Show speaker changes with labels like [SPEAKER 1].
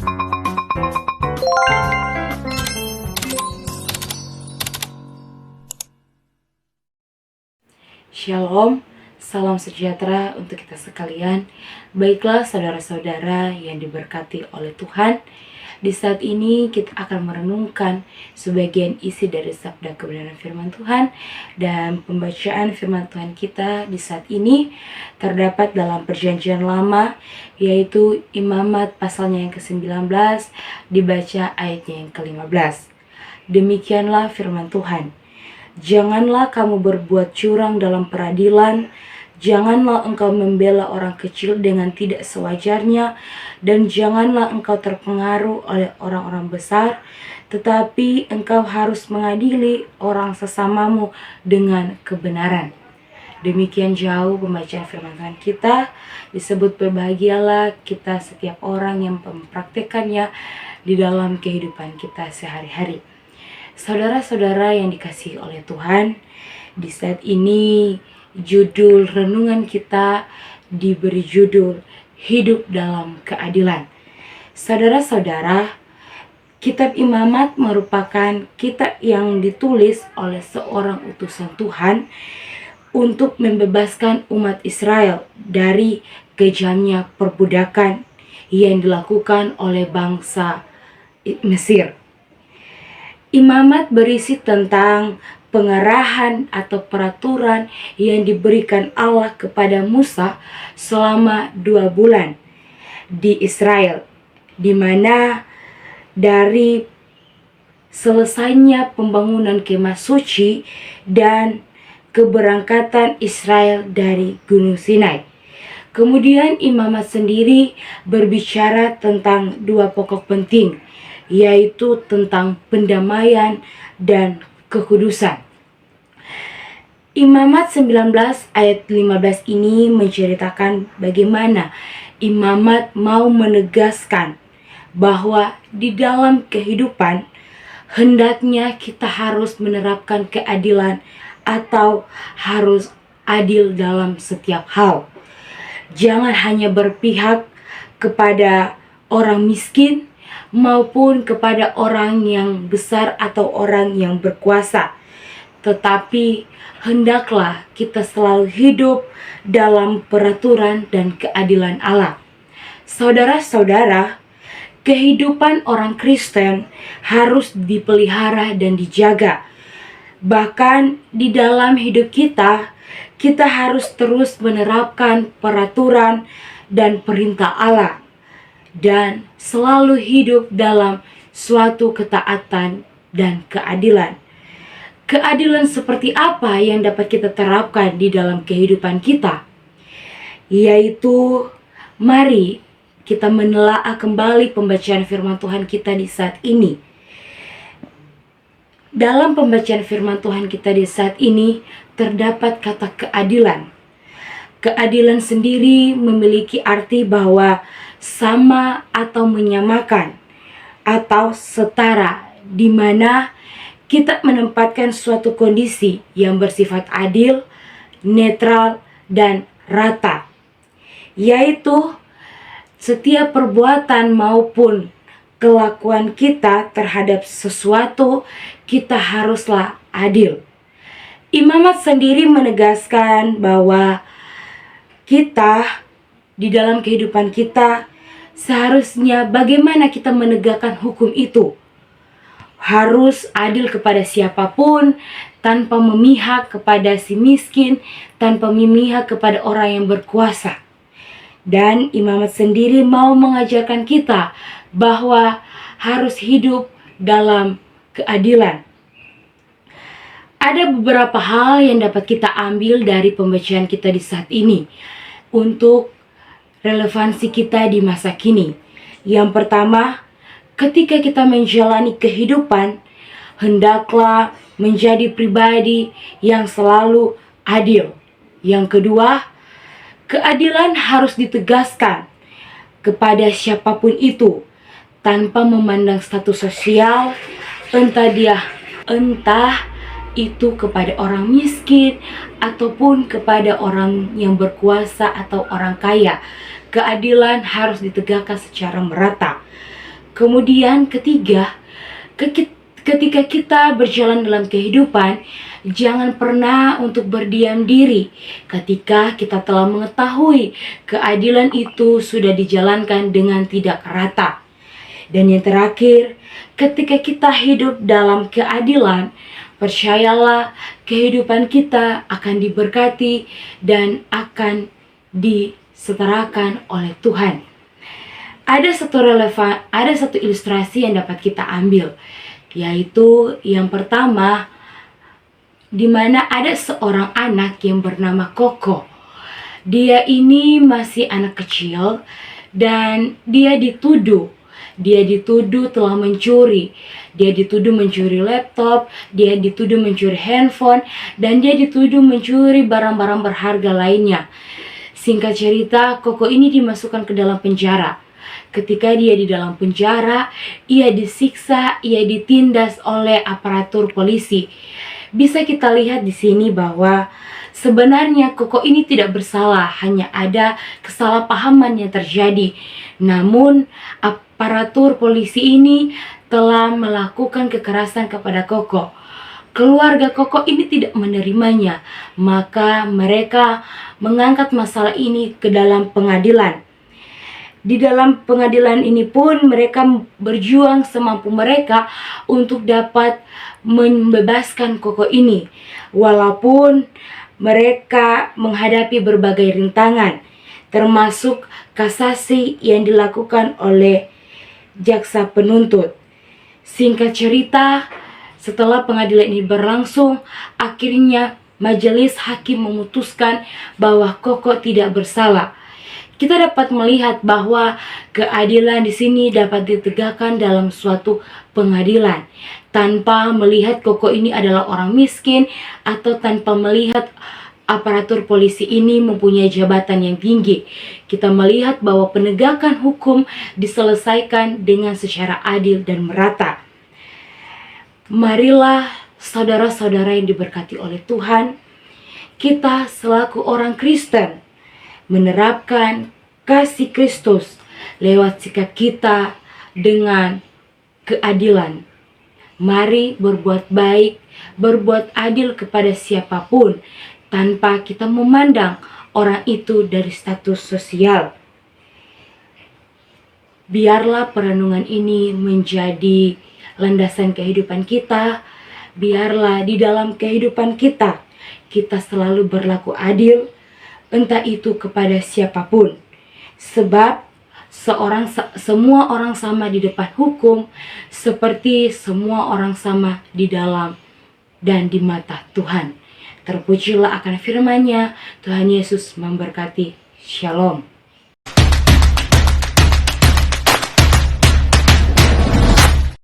[SPEAKER 1] Shalom, salam sejahtera untuk kita sekalian. Baiklah saudara-saudara yang diberkati oleh Tuhan, di saat ini kita akan merenungkan sebagian isi dari sabda kebenaran firman Tuhan. Dan pembacaan firman Tuhan kita di saat ini terdapat dalam perjanjian lama, yaitu Imamat pasalnya yang ke-19, dibaca ayatnya yang ke-15. Demikianlah firman Tuhan. Janganlah kamu berbuat curang dalam peradilan, janganlah engkau membela orang kecil dengan tidak sewajarnya, dan janganlah engkau terpengaruh oleh orang-orang besar, tetapi engkau harus mengadili orang sesamamu dengan kebenaran. Demikian jauh pembacaan firman Tuhan kita. Disebut berbahagialah kita setiap orang yang mempraktikkannya di dalam kehidupan kita sehari-hari. Saudara-saudara yang dikasihi oleh Tuhan, di saat ini judul renungan kita diberi judul Hidup dalam Keadilan. Saudara-saudara, kitab Imamat merupakan kitab yang ditulis oleh seorang utusan Tuhan untuk membebaskan umat Israel dari kejamnya perbudakan yang dilakukan oleh bangsa Mesir. Imamat berisi tentang pengarahan atau peraturan yang diberikan Allah kepada Musa selama 2 bulan di Israel, di mana dari selesainya pembangunan kemah suci dan keberangkatan Israel dari Gunung Sinai. Kemudian Imamat sendiri berbicara tentang 2 pokok penting, yaitu tentang pendamaian dan kekudusan. Imamat 19 ayat 15 ini menceritakan bagaimana Imamat mau menegaskan bahwa di dalam kehidupan hendaknya kita harus menerapkan keadilan atau harus adil dalam setiap hal. Jangan hanya berpihak kepada orang miskin maupun kepada orang yang besar atau orang yang berkuasa, tetapi hendaklah kita selalu hidup dalam peraturan dan keadilan Allah. Saudara-saudara, kehidupan orang Kristen harus dipelihara dan dijaga. Bahkan di dalam hidup kita harus terus menerapkan peraturan dan perintah Allah, dan selalu hidup dalam suatu ketaatan dan keadilan. Keadilan seperti apa yang dapat kita terapkan di dalam kehidupan kita? Yaitu, mari kita menelaah kembali pembacaan firman Tuhan kita di saat ini. Dalam pembacaan firman Tuhan kita di saat ini terdapat kata keadilan. Keadilan sendiri memiliki arti bahwa sama atau menyamakan atau setara, di mana kita menempatkan suatu kondisi yang bersifat adil, netral, dan rata, yaitu setiap perbuatan maupun kelakuan kita terhadap sesuatu, kita haruslah adil. Imamat sendiri menegaskan bahwa kita di dalam kehidupan kita seharusnya bagaimana kita menegakkan hukum itu. Harus adil kepada siapapun, tanpa memihak kepada si miskin, tanpa memihak kepada orang yang berkuasa. Dan Imamat sendiri mau mengajarkan kita bahwa harus hidup dalam keadilan. Ada beberapa hal yang dapat kita ambil dari pembacaan kita di saat ini untuk relevansi kita di masa kini. Yang pertama, ketika kita menjalani kehidupan, hendaklah menjadi pribadi yang selalu adil. Yang kedua, keadilan harus ditegaskan kepada siapapun itu, tanpa memandang status sosial, entah itu kepada orang miskin ataupun kepada orang yang berkuasa atau orang kaya. Keadilan harus ditegakkan secara merata. Kemudian ketiga, ketika kita berjalan dalam kehidupan, jangan pernah untuk berdiam diri ketika kita telah mengetahui keadilan itu sudah dijalankan dengan tidak rata. Dan yang terakhir, ketika kita hidup dalam keadilan, percayalah kehidupan kita akan diberkati dan akan disetarakan oleh Tuhan. Ada satu ilustrasi yang dapat kita ambil, yaitu yang pertama, di mana ada seorang anak yang bernama Koko. Dia ini masih anak kecil dan dia dituduh telah mencuri. Dia dituduh mencuri laptop, dia dituduh mencuri handphone, dan dia dituduh mencuri barang-barang berharga lainnya. Singkat cerita, Koko ini dimasukkan ke dalam penjara. Ketika dia di dalam penjara, ia disiksa, ia ditindas oleh aparatur polisi. Bisa kita lihat di sini bahwa sebenarnya Koko ini tidak bersalah, hanya ada kesalahpahaman yang terjadi. Namun aparatur polisi ini telah melakukan kekerasan kepada Koko. Keluarga Koko ini tidak menerimanya, maka mereka mengangkat masalah ini ke dalam pengadilan. Di dalam pengadilan ini pun mereka berjuang semampu mereka untuk dapat membebaskan Koko ini. Walaupun mereka menghadapi berbagai rintangan, termasuk kasasi yang dilakukan oleh jaksa penuntut. Singkat cerita, setelah pengadilan ini berlangsung, akhirnya majelis hakim memutuskan bahwa Koko tidak bersalah. Kita dapat melihat bahwa keadilan di sini dapat ditegakkan dalam suatu pengadilan tanpa melihat Koko ini adalah orang miskin atau tanpa melihat aparatur polisi ini mempunyai jabatan yang tinggi. Kita melihat bahwa penegakan hukum diselesaikan dengan secara adil dan merata. Marilah saudara-saudara yang diberkati oleh Tuhan, kita selaku orang Kristen menerapkan kasih Kristus lewat sikap kita dengan keadilan. Mari berbuat baik, berbuat adil kepada siapapun tanpa kita memandang orang itu dari status sosial. Biarlah perenungan ini menjadi landasan kehidupan kita. Biarlah di dalam kehidupan kita selalu berlaku adil, entah itu kepada siapapun. Sebab semua orang sama di depan hukum, seperti semua orang sama di dalam dan di mata Tuhan. Terpujilah akan firman-Nya. Tuhan Yesus memberkati. Shalom.